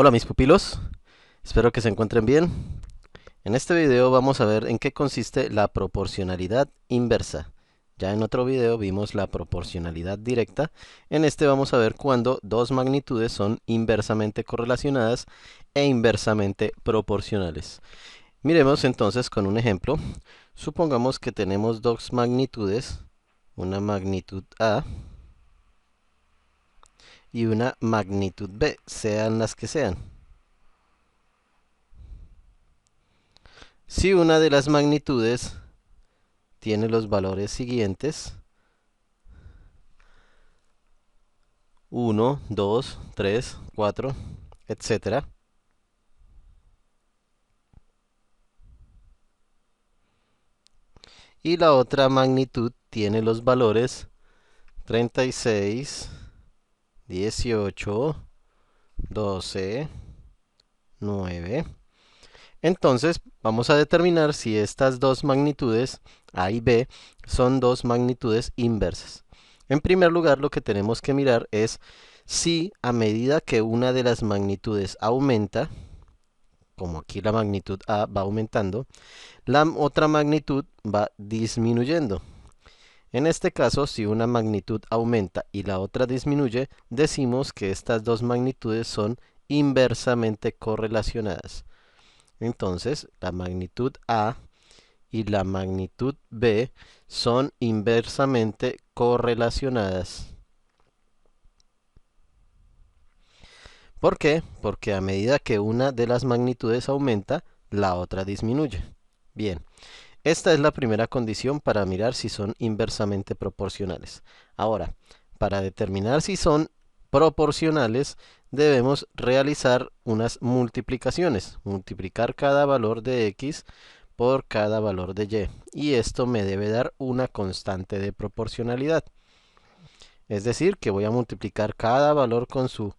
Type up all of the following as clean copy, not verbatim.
Hola mis pupilos, espero que se encuentren bien. En este video vamos a ver en qué consiste la proporcionalidad inversa. Ya en otro video vimos la proporcionalidad directa. En este vamos a ver cuando dos magnitudes son inversamente correlacionadas e inversamente proporcionales. Miremos entonces con un ejemplo. Supongamos que tenemos dos magnitudes, una magnitud A y una magnitud B, sean las que sean. Si una de las magnitudes tiene los valores siguientes: 1, 2, 3, 4, etcétera. Y la otra magnitud tiene los valores 36, 18, 12, 9. Entonces vamos a determinar si estas dos magnitudes, A y B, son dos magnitudes inversas. En primer lugar, lo que tenemos que mirar es si a medida que una de las magnitudes aumenta, como aquí la magnitud A va aumentando, la otra magnitud va disminuyendo. En este caso, si una magnitud aumenta y la otra disminuye, decimos que estas dos magnitudes son inversamente correlacionadas. Entonces, la magnitud A y la magnitud B son inversamente correlacionadas. ¿Por qué? Porque a medida que una de las magnitudes aumenta, la otra disminuye. Bien, esta es la primera condición para mirar si son inversamente proporcionales. Ahora, para determinar si son proporcionales, debemos realizar unas multiplicaciones. Multiplicar cada valor de x por cada valor de y. Y esto me debe dar una constante de proporcionalidad. Es decir, que voy a multiplicar cada valor con su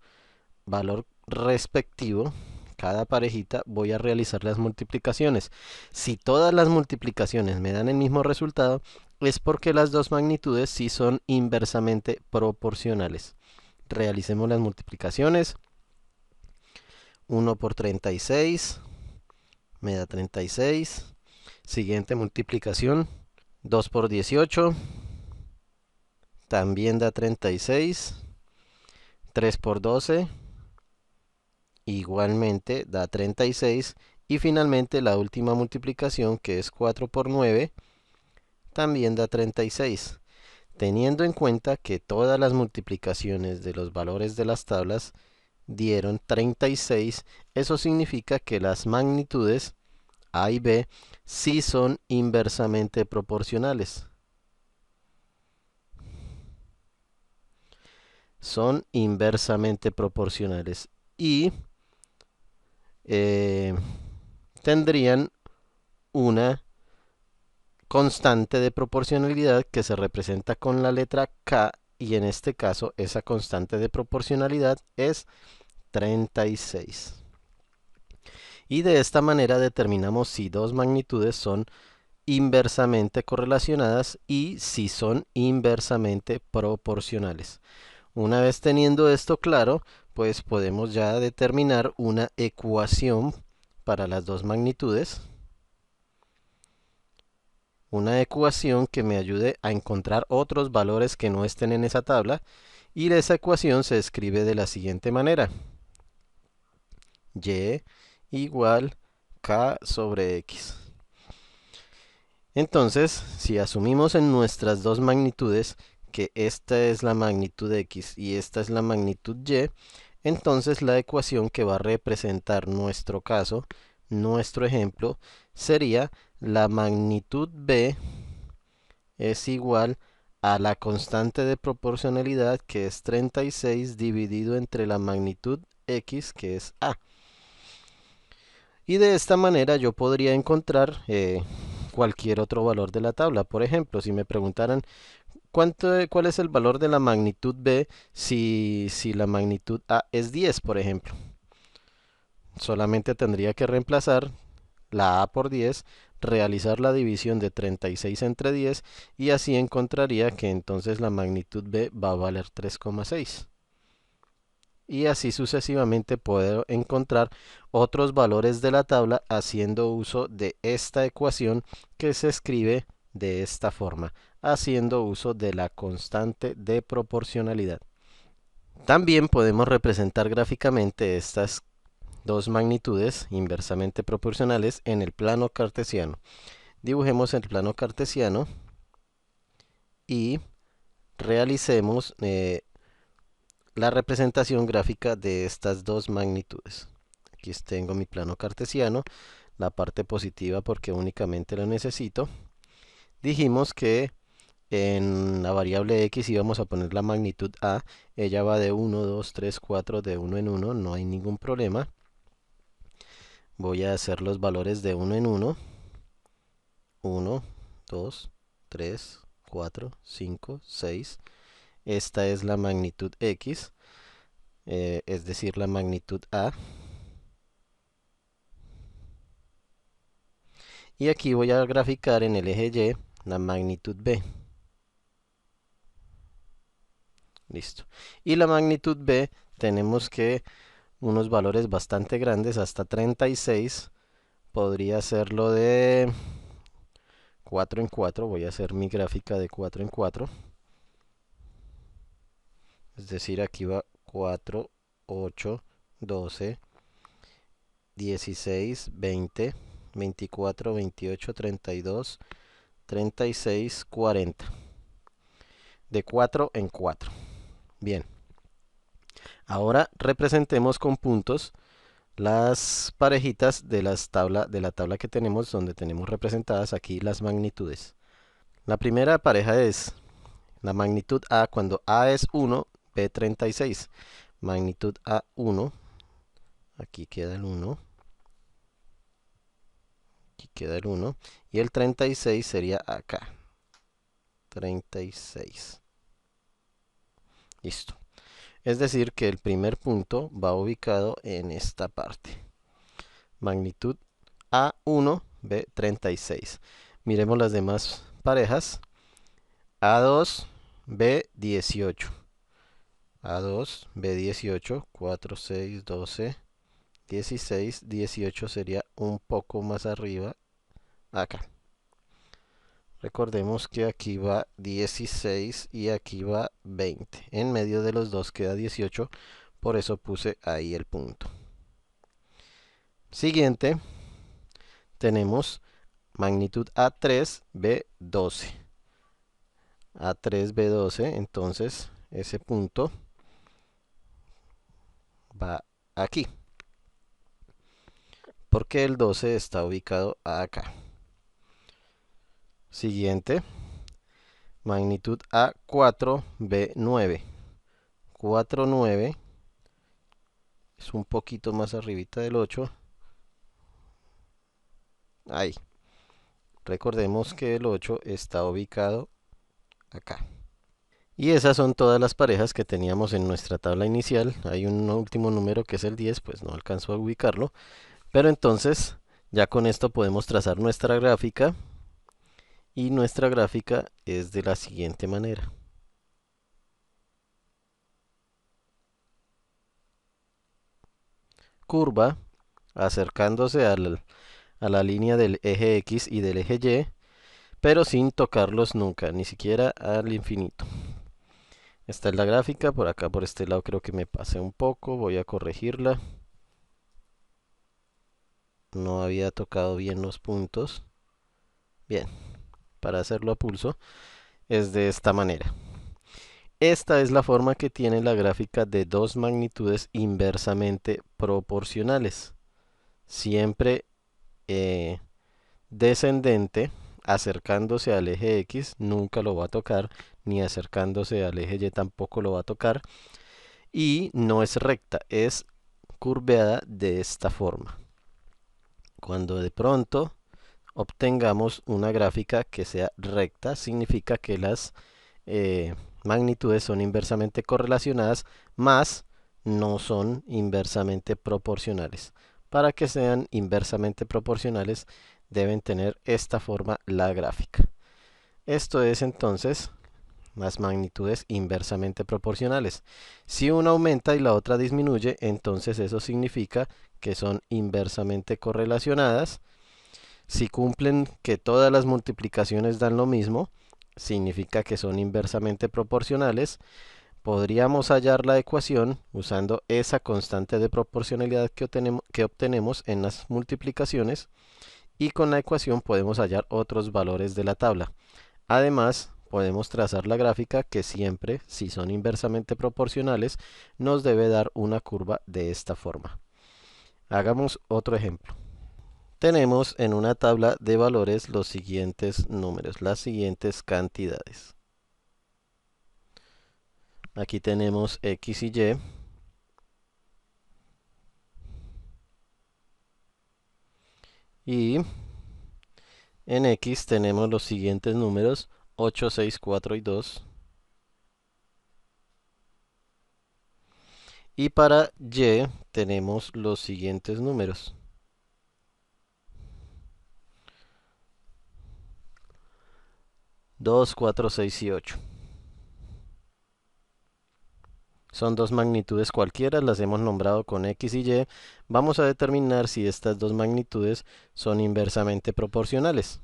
valor respectivo. Cada parejita voy a realizar las multiplicaciones. Si todas las multiplicaciones me dan el mismo resultado, es porque las dos magnitudes sí son inversamente proporcionales. Realicemos las multiplicaciones. 1 por 36 me da 36. Siguiente multiplicación. 2 por 18 también da 36. 3 por 12 igualmente da 36. Y finalmente la última multiplicación, que es 4 por 9, también da 36. Teniendo en cuenta que todas las multiplicaciones de los valores de las tablas dieron 36, eso significa que las magnitudes A y B sí son inversamente proporcionales. Son inversamente proporcionales. Y tendrían una constante de proporcionalidad que se representa con la letra K, y en este caso esa constante de proporcionalidad es 36. Y de esta manera determinamos si dos magnitudes son inversamente correlacionadas y si son inversamente proporcionales. Una vez teniendo esto claro, pues podemos ya determinar una ecuación para las dos magnitudes. Una ecuación que me ayude a encontrar otros valores que no estén en esa tabla. Y esa ecuación se escribe de la siguiente manera: y igual k sobre x. Entonces, si asumimos en nuestras dos magnitudes que esta es la magnitud x y esta es la magnitud y, entonces la ecuación que va a representar nuestro caso, nuestro ejemplo, sería la magnitud b es igual a la constante de proporcionalidad, que es 36, dividido entre la magnitud x, que es a. Y de esta manera yo podría encontrar cualquier otro valor de la tabla. Por ejemplo, si me preguntaran cuál es el valor de la magnitud b si la magnitud a es 10, por ejemplo. Solamente tendría que reemplazar la a por 10, realizar la división de 36 entre 10, y así encontraría que entonces la magnitud b va a valer 3,6. y así sucesivamente puedo encontrar otros valores de la tabla haciendo uso de esta ecuación que se escribe de esta forma, haciendo uso de la constante de proporcionalidad. También podemos representar gráficamente estas dos magnitudes inversamente proporcionales en el plano cartesiano. Dibujemos el plano cartesiano y realicemos la representación gráfica de estas dos magnitudes. Aquí tengo mi plano cartesiano, la parte positiva porque únicamente lo necesito. Dijimos que en la variable x íbamos a poner la magnitud a, ella va de 1, 2, 3, 4, de 1 en 1, no hay ningún problema. Voy a hacer los valores de 1 en 1, 1, 2, 3, 4, 5, 6. Esta es la magnitud x, es decir, la magnitud a. Y aquí voy a graficar en el eje y la magnitud b. Listo. Y la magnitud b tenemos que unos valores bastante grandes, hasta 36. Podría hacerlo de 4 en 4. Voy a hacer mi gráfica de 4 en 4. Es decir, aquí va 4, 8, 12, 16, 20, 24, 28, 32, 36, 40. De 4 en 4. Bien. Ahora representemos con puntos las parejitas de la tabla que tenemos, donde tenemos representadas aquí las magnitudes. La primera pareja es la magnitud A cuando A es 1, B 36. Magnitud A1, aquí queda el 1, aquí queda el 1, y el 36 sería acá. 36. Listo. Es decir, que el primer punto va ubicado en esta parte. Magnitud A1, B 36. Miremos las demás parejas. A2, B 18. A2, B 18, 4, 6, 12, 16, 18 sería un poco más arriba, acá. Recordemos que aquí va 16 y aquí va 20. En medio de los dos queda 18, por eso puse ahí el punto. Siguiente, tenemos magnitud A3, B12. A3, B12, entonces ese punto va aquí, porque el 12 está ubicado acá. Siguiente, magnitud A4, B9. 4, 9 es un poquito más arribita del 8. Ahí. Recordemos que el 8 está ubicado acá. Y esas son todas las parejas que teníamos en nuestra tabla inicial. Hay un último número que es el 10, pues no alcanzo a ubicarlo. Pero entonces, ya con esto podemos trazar nuestra gráfica. Y nuestra gráfica es de la siguiente manera. Curva acercándose a la línea del eje X y del eje Y, pero sin tocarlos nunca, ni siquiera al infinito. Esta es la gráfica, por acá por este lado creo que me pasé un poco, voy a corregirla. No había tocado bien los puntos. Bien, para hacerlo a pulso es de esta manera. Esta es la forma que tiene la gráfica de dos magnitudes inversamente proporcionales. Siempre descendente, acercándose al eje X, nunca lo va a tocar, ni acercándose al eje Y tampoco lo va a tocar. Y no es recta, es curveada de esta forma. Cuando de pronto obtengamos una gráfica que sea recta, significa que las magnitudes son inversamente correlacionadas, más no son inversamente proporcionales. Para que sean inversamente proporcionales, deben tener esta forma la gráfica. Esto es entonces las magnitudes inversamente proporcionales. Si una aumenta y la otra disminuye, entonces eso significa que son inversamente correlacionadas. Si cumplen que todas las multiplicaciones dan lo mismo, significa que son inversamente proporcionales. Podríamos hallar la ecuación usando esa constante de proporcionalidad que obtenemos en las multiplicaciones, y con la ecuación podemos hallar otros valores de la tabla. Además, podemos trazar la gráfica que siempre, si son inversamente proporcionales, nos debe dar una curva de esta forma. Hagamos otro ejemplo. Tenemos en una tabla de valores los siguientes números, las siguientes cantidades. Aquí tenemos X y Y. Y en X tenemos los siguientes números: 8, 6, 4 y 2. Y para Y tenemos los siguientes números: 2, 4, 6 y 8. Son dos magnitudes cualquiera, las hemos nombrado con X y Y. Vamos a determinar si estas dos magnitudes son inversamente proporcionales.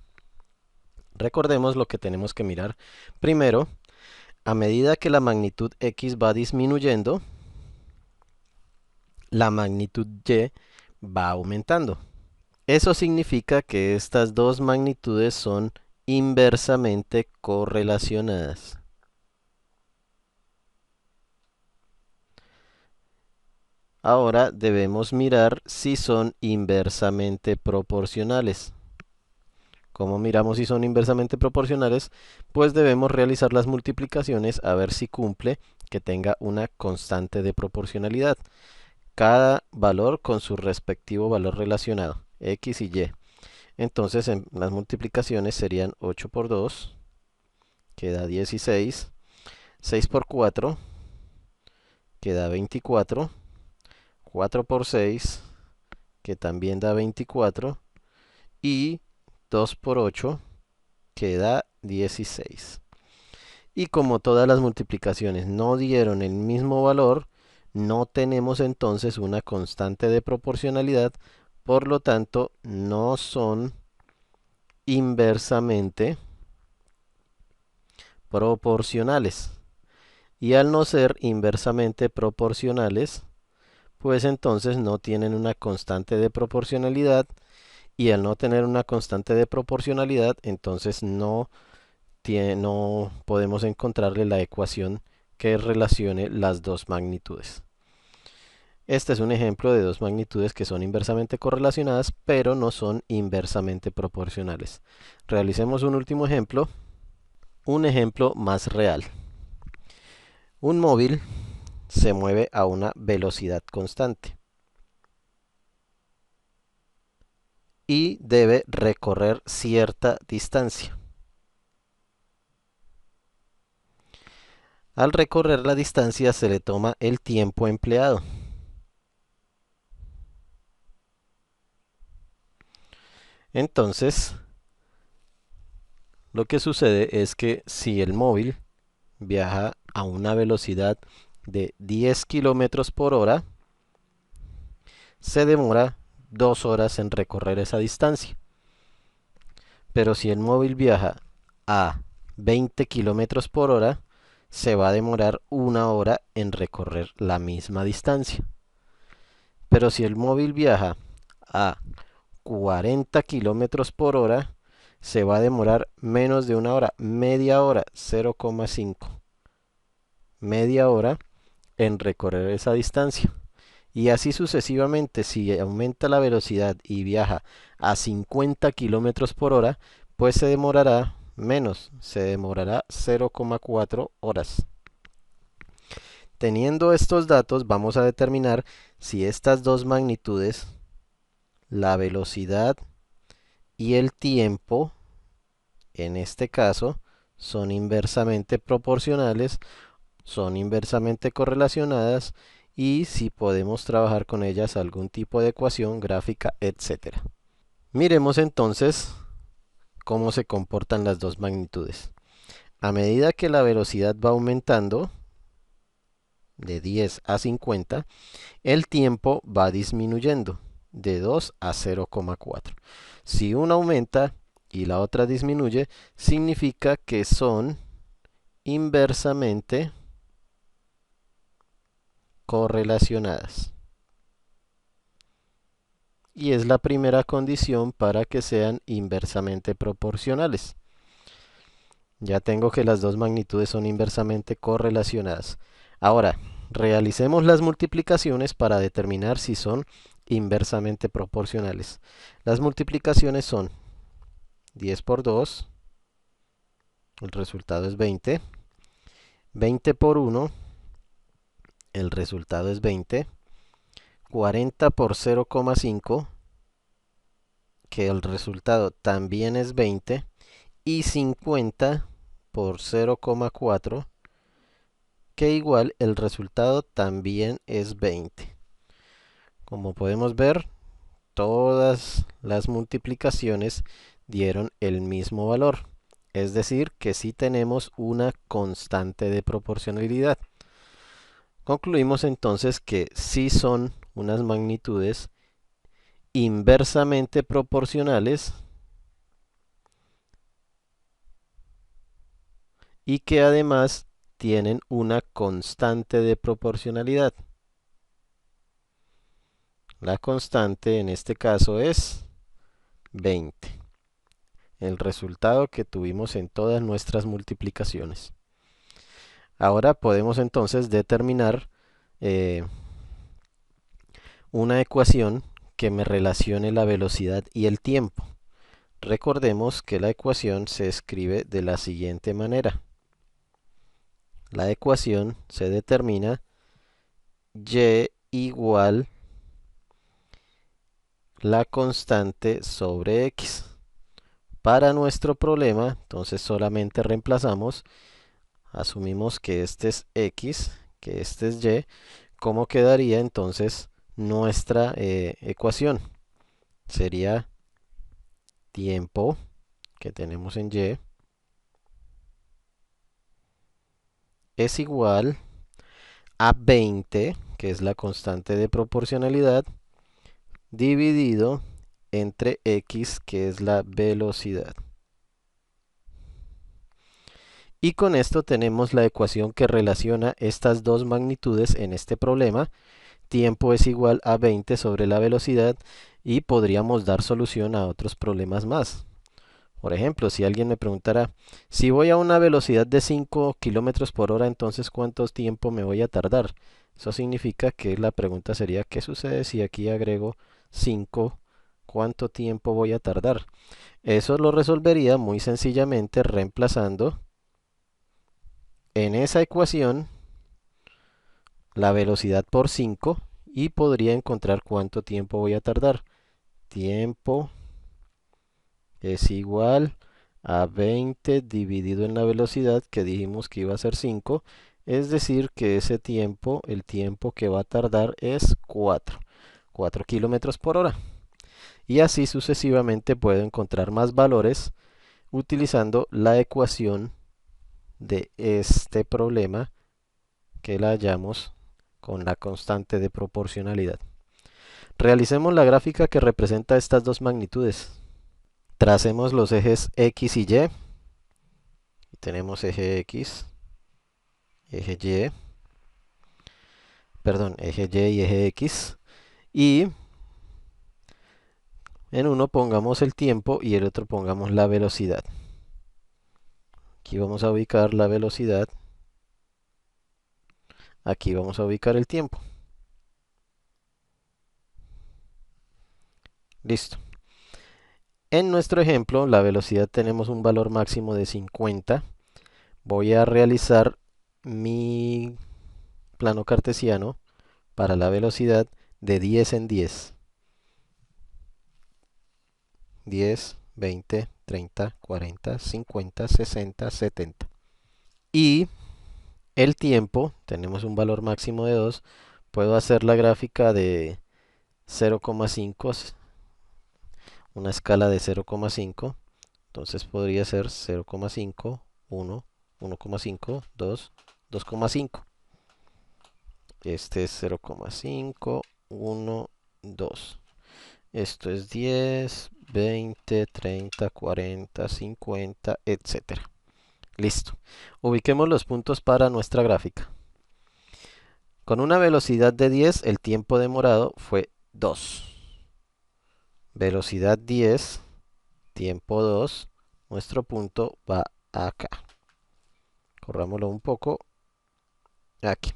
Recordemos lo que tenemos que mirar. Primero, a medida que la magnitud X va disminuyendo, la magnitud Y va aumentando. Eso significa que estas dos magnitudes son inversamente correlacionadas. Ahora debemos mirar si son inversamente proporcionales. ¿Cómo miramos si son inversamente proporcionales? Pues debemos realizar las multiplicaciones a ver si cumple que tenga una constante de proporcionalidad. Cada valor con su respectivo valor relacionado, X y Y. Entonces en las multiplicaciones serían 8 por 2, que da 16. 6 por 4, que da 24. 4 por 6, que también da 24. Y 2 por 8, que da 16. Y como todas las multiplicaciones no dieron el mismo valor, no tenemos entonces una constante de proporcionalidad, por lo tanto no son inversamente proporcionales. Y al no ser inversamente proporcionales, pues entonces no tienen una constante de proporcionalidad, y al no tener una constante de proporcionalidad, entonces no podemos encontrarle la ecuación que relacione las dos magnitudes. Este es un ejemplo de dos magnitudes que son inversamente correlacionadas, pero no son inversamente proporcionales. Realicemos un último ejemplo, un ejemplo más real. Un móvil se mueve a una velocidad constante y debe recorrer cierta distancia. Al recorrer la distancia se le toma el tiempo empleado. Entonces, lo que sucede es que si el móvil viaja a una velocidad de 10 kilómetros por hora, se demora 2 horas en recorrer esa distancia. Pero si el móvil viaja a 20 kilómetros por hora, se va a demorar 1 hora en recorrer la misma distancia. Pero si el móvil viaja a 40 kilómetros por hora, se va a demorar menos de 1 hora, media hora, 0,5. Media hora en recorrer esa distancia. Y así sucesivamente, si aumenta la velocidad y viaja a 50 kilómetros por hora, pues se demorará menos, se demorará 0,4 horas. Teniendo estos datos, vamos a determinar si estas dos magnitudes, la velocidad y el tiempo, en este caso, son inversamente proporcionales, son inversamente correlacionadas, y si podemos trabajar con ellas algún tipo de ecuación gráfica, etc. Miremos entonces cómo se comportan las dos magnitudes. A medida que la velocidad va aumentando de 10 a 50, el tiempo va disminuyendo de 2 a 0,4. Si una aumenta y la otra disminuye, significa que son inversamente correlacionadas. Y es la primera condición para que sean inversamente proporcionales. Ya tengo que las dos magnitudes son inversamente correlacionadas. Ahora, realicemos las multiplicaciones para determinar si son inversamente proporcionales. Las multiplicaciones son 10 por 2, el resultado es 20. 20 por 1, el resultado es 20. 40 por 0,5, que el resultado también es 20. Y 50 por 0,4, que igual el resultado también es 20. Como podemos ver, todas las multiplicaciones dieron el mismo valor. Es decir, que sí tenemos una constante de proporcionalidad. Concluimos entonces que sí son unas magnitudes inversamente proporcionales y que además tienen una constante de proporcionalidad. La constante en este caso es 20. El resultado que tuvimos en todas nuestras multiplicaciones. Ahora podemos entonces determinar eh, una ecuación que me relacione la velocidad y el tiempo. Recordemos que la ecuación se escribe de la siguiente manera. La ecuación se determina y igual la constante sobre x. Para nuestro problema, entonces solamente reemplazamos, asumimos que este es x, que este es y. ¿Cómo quedaría entonces nuestra ecuación? Sería tiempo, que tenemos en y, es igual a 20, que es la constante de proporcionalidad, dividido entre x, que es la velocidad. Y con esto tenemos la ecuación que relaciona estas dos magnitudes en este problema. Tiempo es igual a 20 sobre la velocidad y podríamos dar solución a otros problemas más. Por ejemplo, si alguien me preguntara, si voy a una velocidad de 5 kilómetros por hora, entonces ¿cuánto tiempo me voy a tardar? Eso significa que la pregunta sería, ¿qué sucede si aquí agrego 5? ¿Cuánto tiempo voy a tardar? Eso lo resolvería muy sencillamente reemplazando en esa ecuación la velocidad por 5 y podría encontrar cuánto tiempo voy a tardar. Tiempo es igual a 20 dividido en la velocidad que dijimos que iba a ser 5. Es decir que ese tiempo, el tiempo que va a tardar es 4 kilómetros por hora. Y así sucesivamente puedo encontrar más valores utilizando la ecuación de este problema que la hallamos con la constante de proporcionalidad. Realicemos la gráfica que representa estas dos magnitudes. Tracemos los ejes X y Y. Tenemos eje X, eje Y, perdón, eje Y y eje X. Y en uno pongamos el tiempo y el otro pongamos la velocidad. Aquí vamos a ubicar la velocidad. Aquí vamos a ubicar el tiempo. Listo. En nuestro ejemplo, la velocidad tenemos un valor máximo de 50. Voy a realizar mi plano cartesiano para la velocidad de 10 en 10. 10, 20, 30, 40, 50, 60, 70. Y el tiempo, tenemos un valor máximo de 2. Puedo hacer la gráfica de 0,5, una escala de 0,5. Entonces podría ser 0,5, 1, 1,5, 2, 2,5. Este es 0,5, 1, 2. Esto es 10, 20, 30, 40, 50, etcétera. Listo. Ubiquemos los puntos para nuestra gráfica. Con una velocidad de 10, el tiempo demorado fue 2. Velocidad 10, tiempo 2. Nuestro punto va acá. Corrámoslo un poco. Aquí.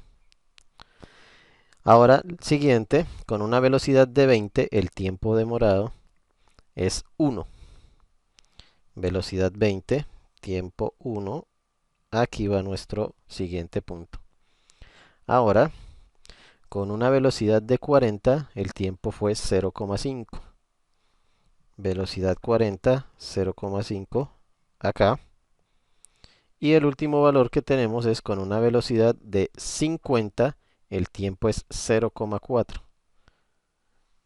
Ahora, siguiente, con una velocidad de 20, el tiempo demorado es 1. Velocidad 20, tiempo 1. Aquí va nuestro siguiente punto. Ahora, con una velocidad de 40, el tiempo fue 0,5. Velocidad 40, 0,5 acá. Y el último valor que tenemos es con una velocidad de 50, el tiempo es 0,4.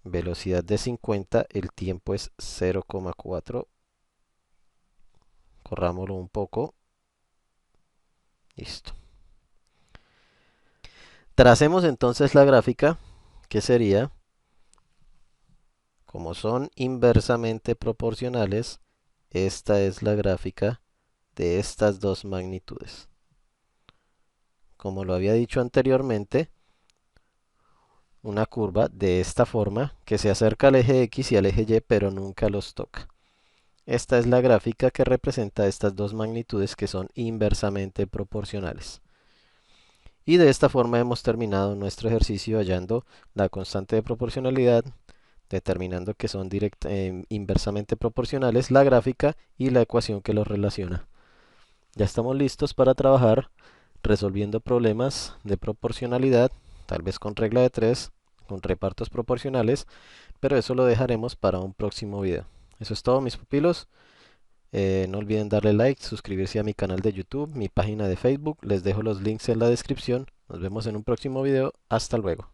Velocidad de 50, el tiempo es 0,4. Corrámoslo un poco. Listo. Tracemos entonces la gráfica, que sería, como son inversamente proporcionales, esta es la gráfica de estas dos magnitudes. Como lo había dicho anteriormente, una curva de esta forma que se acerca al eje X y al eje Y, pero nunca los toca. Esta es la gráfica que representa estas dos magnitudes que son inversamente proporcionales. Y de esta forma hemos terminado nuestro ejercicio hallando la constante de proporcionalidad, determinando que son inversamente proporcionales, la gráfica y la ecuación que los relaciona. Ya estamos listos para trabajar resolviendo problemas de proporcionalidad, tal vez con regla de 3, con repartos proporcionales, pero eso lo dejaremos para un próximo video. Eso es todo, mis pupilos. No olviden darle like, suscribirse a mi canal de YouTube, mi página de Facebook. Les dejo los links en la descripción. Nos vemos en un próximo video. Hasta luego.